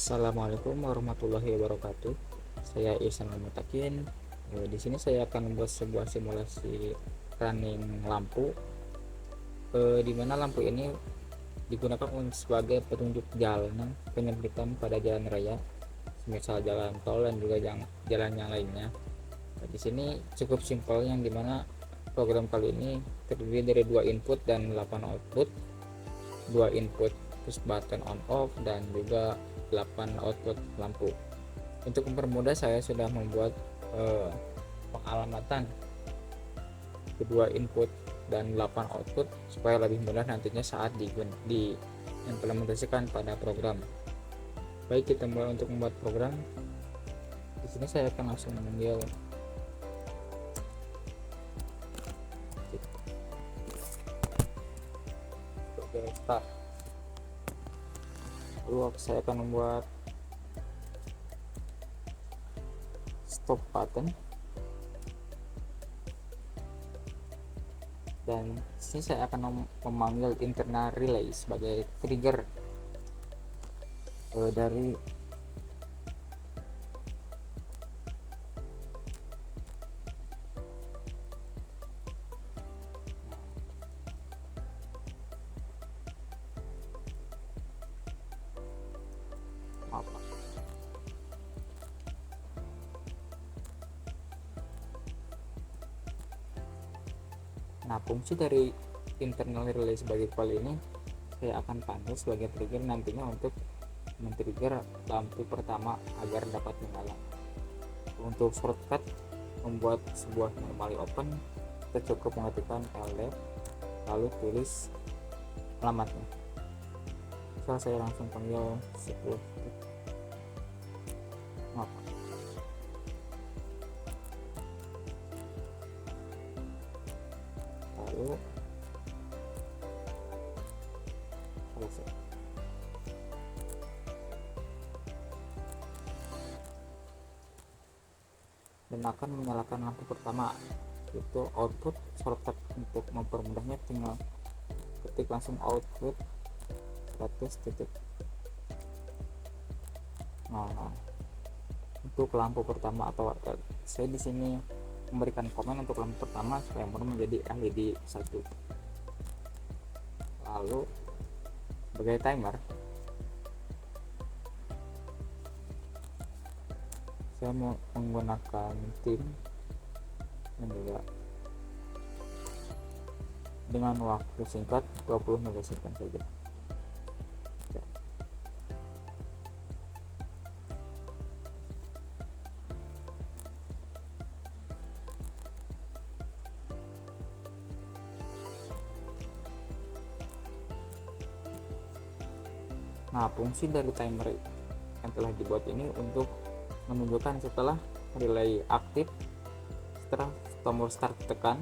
Assalamualaikum warahmatullahi wabarakatuh. Saya Ihsan Mutakin. Di sini saya akan membuat sebuah simulasi running lampu, di mana lampu ini digunakan sebagai petunjuk jalan penyempitan pada jalan raya, misal jalan tol dan juga jalan yang lainnya. Di sini cukup simpel, yang dimana program kali ini terdiri dari 2 input dan 8 output. 2 input push button on off dan juga 8 output lampu. Untuk mempermudah, saya sudah membuat pengalamatan kedua input dan 8 output supaya lebih mudah nantinya saat diimplementasikan pada program. Baik, kita mulai untuk membuat program. Di sini saya akan langsung mengambil start. Lalu saya akan membuat stop button, dan sini saya akan memanggil internal relay sebagai trigger dari apa. Nah, fungsi dari internal relay sebagai kepala ini saya akan panggil sebagai trigger nantinya untuk men-trigger lampu pertama agar dapat menyala. Untuk shortcut membuat sebuah normally open, kita cukup mengetikkan LD lalu tulis alamatnya. Misal saya langsung panggil 10. Lalu selesai. Dan akan menyalakan lampu pertama. Itu output shortcut. Untuk mempermudahnya tinggal ketik langsung output 100 titik. Nah, untuk lampu pertama atau saya di sini memberikan komen untuk lampu pertama supaya menjadi LED 1. Lalu sebagai timer, saya mau menggunakan tim dan juga dengan waktu singkat 20 milisecond saja. Nah, fungsi dari timer yang telah dibuat ini untuk menunjukkan setelah relay aktif, setelah tombol start tekan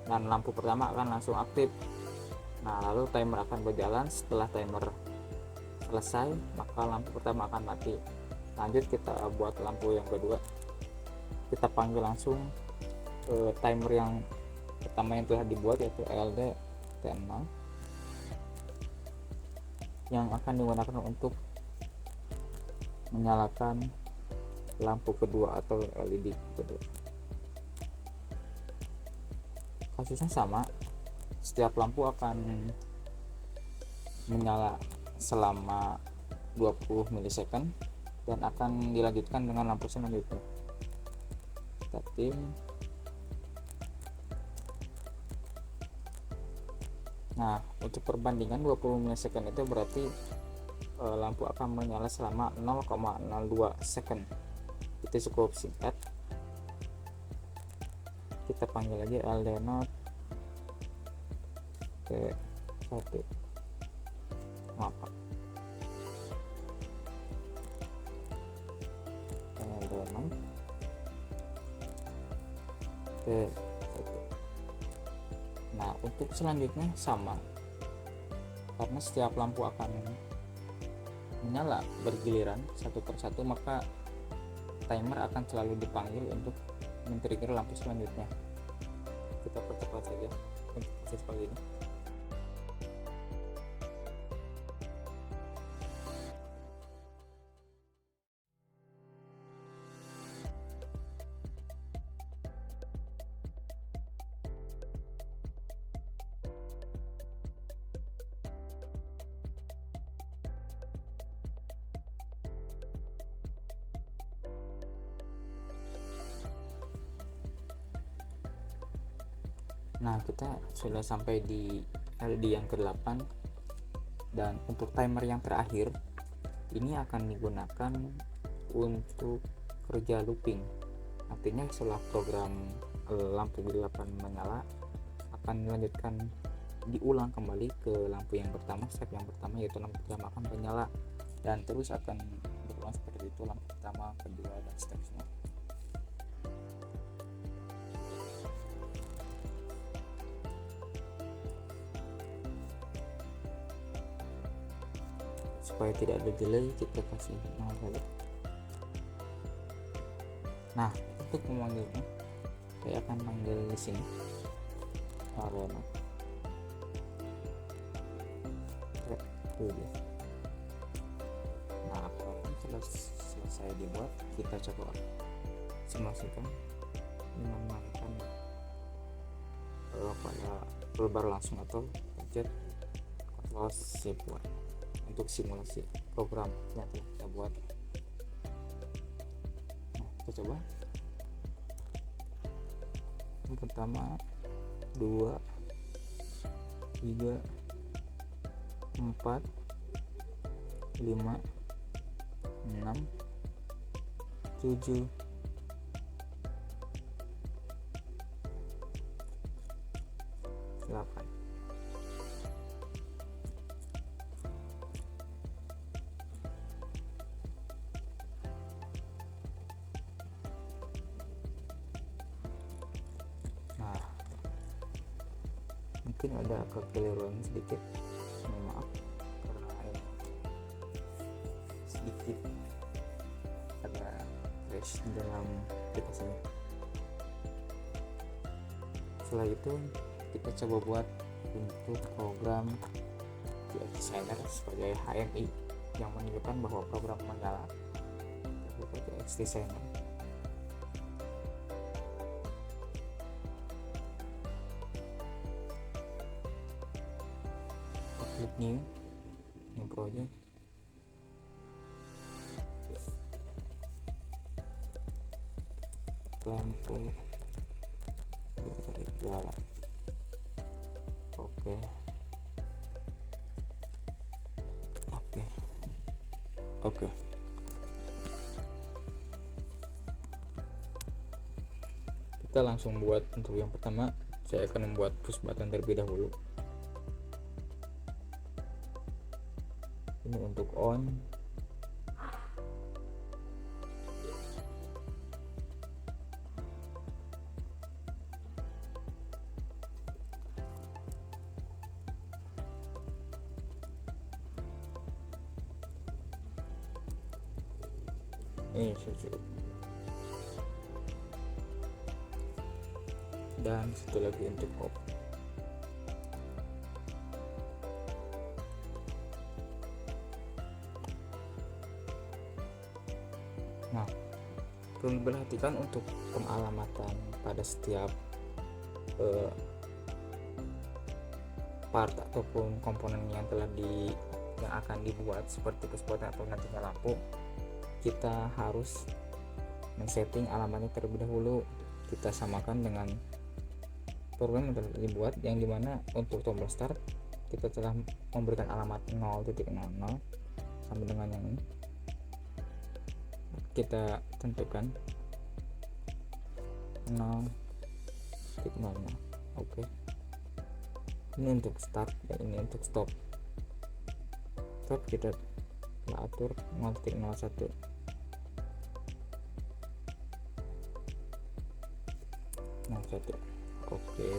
dan lampu pertama akan langsung aktif. Nah, lalu timer akan berjalan. Setelah timer selesai, maka lampu pertama akan mati. Lanjut, kita buat lampu yang kedua. Kita panggil langsung timer yang pertama yang telah dibuat, yaitu LD T0, yang akan digunakan untuk menyalakan lampu kedua atau LED kedua. Kasusnya sama, setiap lampu akan menyala selama 20 milisecond dan akan dilanjutkan dengan lampu selanjutnya. Kita tim. Nah, untuk perbandingan 20 milisecond itu berarti lampu akan menyala selama 0,02 second. Itu cukup singkat. Kita panggil lagi LD0 T1. LD0 T1. Nah, untuk selanjutnya sama, karena setiap lampu akan menyala bergiliran satu persatu, maka timer akan selalu dipanggil untuk men-trigger lampu selanjutnya. Kita percepat saja untuk proses kali ini. Nah, kita sudah sampai di LED yang ke-8, dan untuk timer yang terakhir ini akan digunakan untuk kerja looping. Artinya setelah program lampu gelap menyala, akan dilanjutkan diulang kembali ke lampu yang pertama, step yang pertama, yaitu lampu pertama akan menyala, dan terus akan berulang seperti itu, lampu pertama, kedua, dan seterusnya. Supaya tidak ada delay, kita kasih 0 dulu. Nah, untuk memanggilnya saya akan panggil di sini arena. Nah, apapun selesai dibuat, kita coba simulasikan menggunakan pada toolbar langsung atau pencet Ctrl Shift untuk simulasi program yang telah kita buat. Nah, kita coba yang pertama 2 3 4 5 6 7 8. Nah, mungkin ada kekeliruan sedikit, mohon maaf karena ada sedikit ada crash dalam aplikasinya. Setelah itu kita coba buat untuk program UX Designer sebagai HMI yang menunjukkan bahwa program menyala. Kita buat UX Designer. Klik new project. Lampu jalan. Oke. Kita langsung buat. Untuk yang pertama, saya akan membuat push button terlebih dahulu. Ini untuk on. Ini cukup. Dan satu lagi untuk off. Nah, perlu diperhatikan untuk pengalamatan pada setiap part ataupun komponen yang akan dibuat seperti push button atau nantinya lampu. Kita harus men-setting alamatnya terlebih dahulu. Kita samakan dengan program yang telah dibuat, yang dimana untuk tombol start kita telah memberikan alamat 0.00 sampai dengan yang ini. Kita tentukan 0.00. Oke. Ini untuk start dan ini untuk stop. Stop kita atur 0.01. Oke.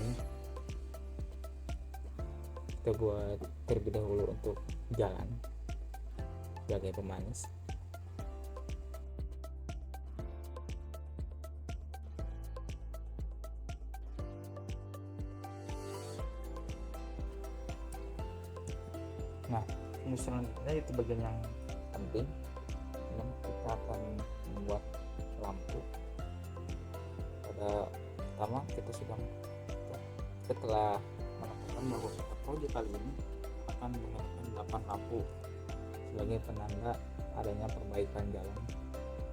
Kita buat terlebih dahulu untuk jalan sebagai pemanis. Nah, ini selanjutnya itu bagian yang penting, dan kita akan membuat lampu. Pada pertama kita sudah setelah menentukan bahwa proyek kali ini akan menggunakan 8 lampu sebagai penanda adanya perbaikan jalan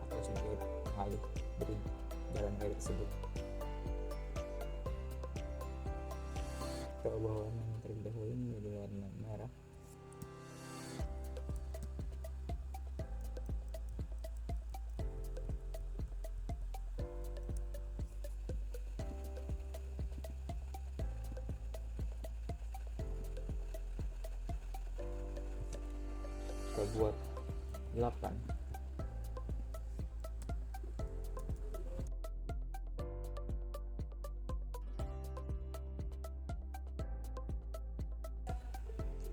atau sebagai pengalih dari jalan raya tersebut. ke bawahnya terlebih dahulu ini jadi warna merah. Kita buat 8.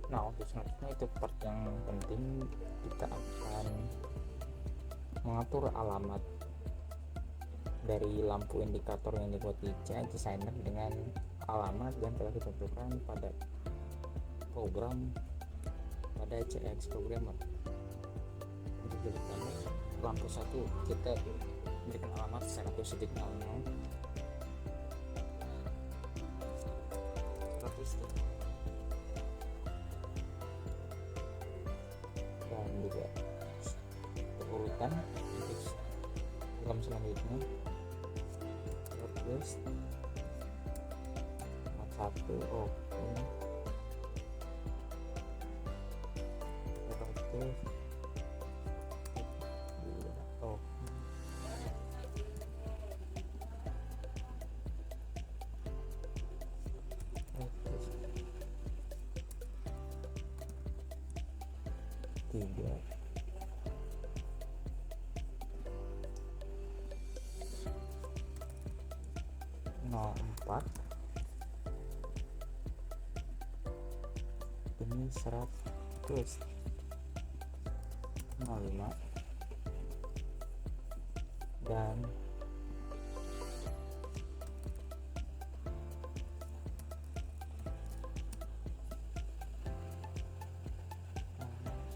Nah, untuk selanjutnya itu part yang penting, kita akan mengatur alamat dari lampu indikator yang dibuat di CX Designer dengan alamat yang telah ditentukan pada program pada CX Programmer. Untuk yang pertama, lampu 1 kita berikan alamat secara positif 00, 100, dan juga urutan untuk program selanjutnya 100, 1, oke, 100, oh, tiga, 04, ini 100, 05, dan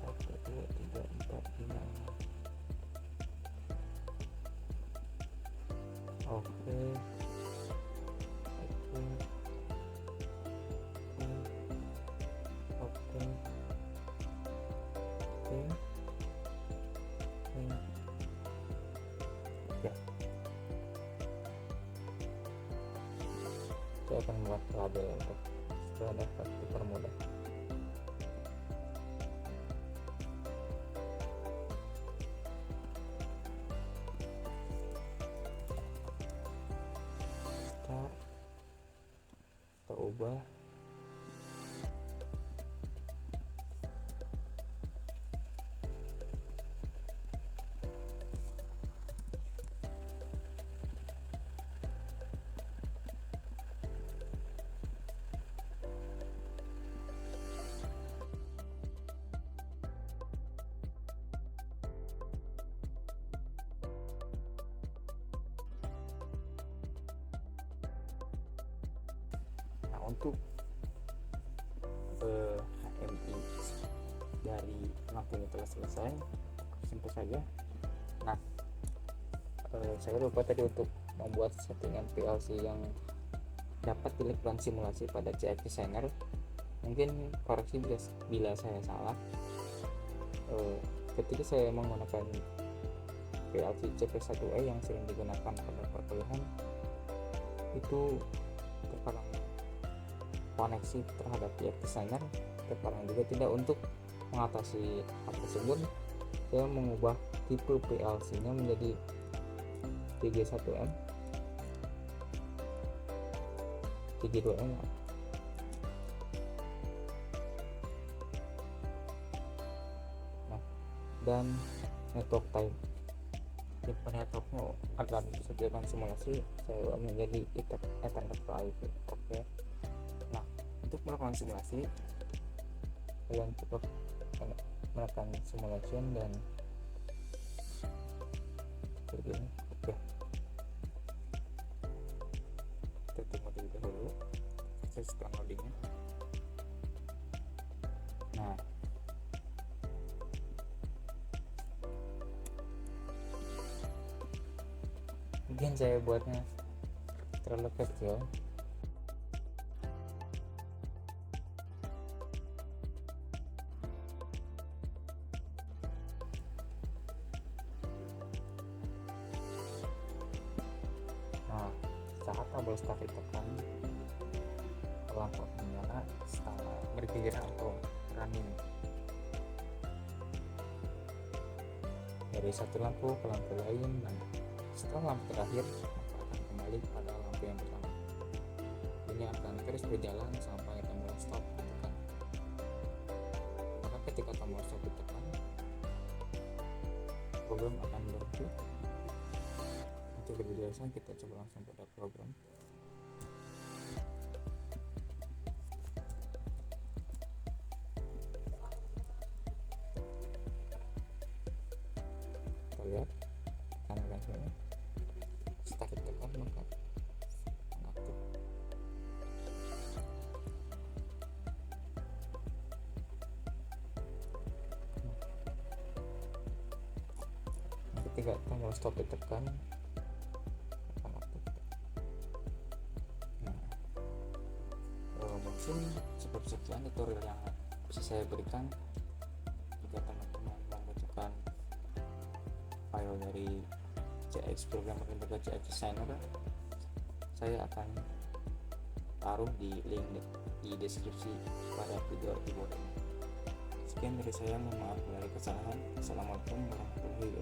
1, 2, 3, 4, 5, 6. Oke, oke, ya, saya akan membuat label untuk supaya dapat dipermudah. Kita ubah untuk HMI dari lampu ini telah selesai, simpel saja. Nah, saya lupa tadi untuk membuat settingan PLC yang dapat dilakukan simulasi pada CX Designer. Mungkin koreksi bila saya salah. Ketika saya menggunakan PLC CP1E yang sering digunakan pada perkuliahan, itu terkadang koneksi terhadap CX Designer terkadang juga tidak. Untuk mengatasi hal tersebut, saya mengubah tipe PLC nya menjadi TG1M, TG2M, nah, dan network type tipe networknya akan disediakan simulasi saya ubah menjadi Ethernet IP. Oke. Nah, untuk melakukan simulasi kalian cukup menekan simulation dan begini. Oke, kita tunggu terlebih dahulu, saya sedang loadingnya. Nah, mungkin saya buatnya terlalu kecil. Nah, saat tabel start ditekan, lampu menyala setelah bergiliran atau running dari satu lampu ke lampu lain. Dan setelah lampu terakhir maka akan kembali pada lampu yang pertama. Ini akan terus berjalan sampai tombol stop ditekan. Maka ketika tombol stop ditekan, program akan berhenti. Untuk lebih jelasnya kita coba langsung pada program. Kita lihat kameranya setelah ditekan maka aktif. Ketika tombol stop ditekan akan aktif. Mungkin cukup sekian tutorial yang bisa saya berikan. Jika teman-teman membutuhkan file dari CX Programmer dan juga CX Designer, saya akan taruh di link di deskripsi pada video di bawah ini. Sekian dari saya, mohon maaf dari kesalahan. Assalamualaikum warahmatullahi wabarakatuh.